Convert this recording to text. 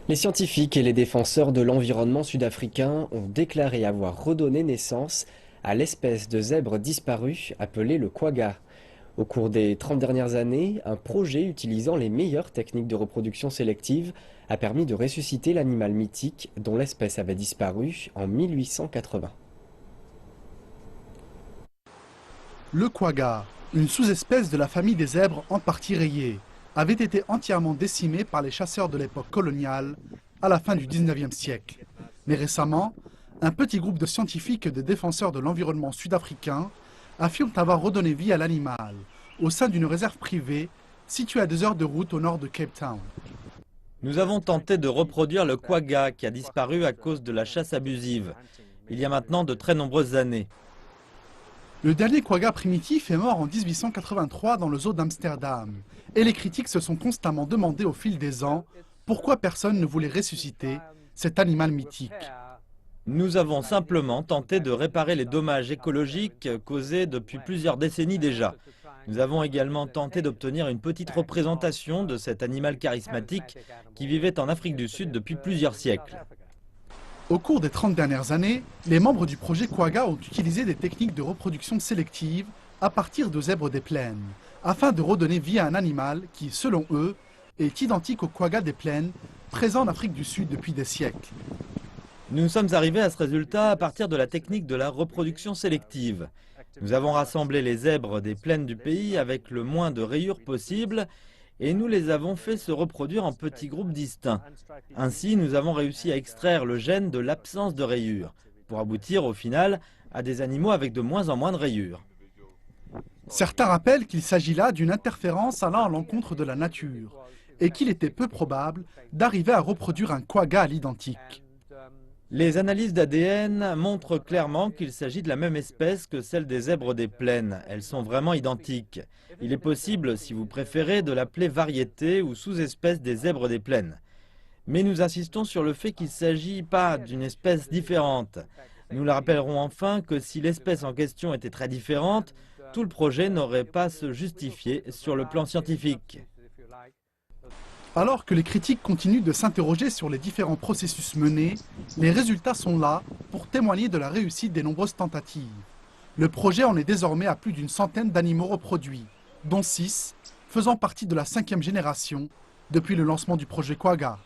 Les scientifiques et les défenseurs de l'environnement sud-africain ont déclaré avoir redonné naissance à l'espèce de zèbre disparue appelée le quagga. Au cours des 30 dernières années, un projet utilisant les meilleures techniques de reproduction sélective a permis de ressusciter l'animal mythique dont l'espèce avait disparu en 1880. Le quagga, une sous-espèce de la famille des zèbres en partie rayée, avait été entièrement décimé par les chasseurs de l'époque coloniale à la fin du 19e siècle. Mais récemment, un petit groupe de scientifiques et de défenseurs de l'environnement sud-africain affirment avoir redonné vie à l'animal au sein d'une réserve privée située à 2 heures de route au nord de Cape Town. Nous avons tenté de reproduire le quagga qui a disparu à cause de la chasse abusive, il y a maintenant de très nombreuses années. Le dernier quagga primitif est mort en 1883 dans le zoo d'Amsterdam. Et les critiques se sont constamment demandé au fil des ans pourquoi personne ne voulait ressusciter cet animal mythique. Nous avons simplement tenté de réparer les dommages écologiques causés depuis plusieurs décennies déjà. Nous avons également tenté d'obtenir une petite représentation de cet animal charismatique qui vivait en Afrique du Sud depuis plusieurs siècles. Au cours des 30 dernières années, les membres du projet Quagga ont utilisé des techniques de reproduction sélective à partir de zèbres des plaines, afin de redonner vie à un animal qui, selon eux, est identique au quagga des plaines, présent en Afrique du Sud depuis des siècles. Nous sommes arrivés à ce résultat à partir de la technique de la reproduction sélective. Nous avons rassemblé les zèbres des plaines du pays avec le moins de rayures possible et nous les avons fait se reproduire en petits groupes distincts. Ainsi, nous avons réussi à extraire le gène de l'absence de rayures, pour aboutir au final à des animaux avec de moins en moins de rayures. Certains rappellent qu'il s'agit là d'une interférence allant à l'encontre de la nature et qu'il était peu probable d'arriver à reproduire un quagga à l'identique. Les analyses d'ADN montrent clairement qu'il s'agit de la même espèce que celle des zèbres des plaines. Elles sont vraiment identiques. Il est possible, si vous préférez, de l'appeler variété ou sous-espèce des zèbres des plaines. Mais nous insistons sur le fait qu'il ne s'agit pas d'une espèce différente. Nous le rappellerons enfin que si l'espèce en question était très différente, tout le projet n'aurait pas à se justifier sur le plan scientifique. Alors que les critiques continuent de s'interroger sur les différents processus menés, les résultats sont là pour témoigner de la réussite des nombreuses tentatives. Le projet en est désormais à plus d'une centaine d'animaux reproduits, dont 6 faisant partie de la 5e génération depuis le lancement du projet Quagga.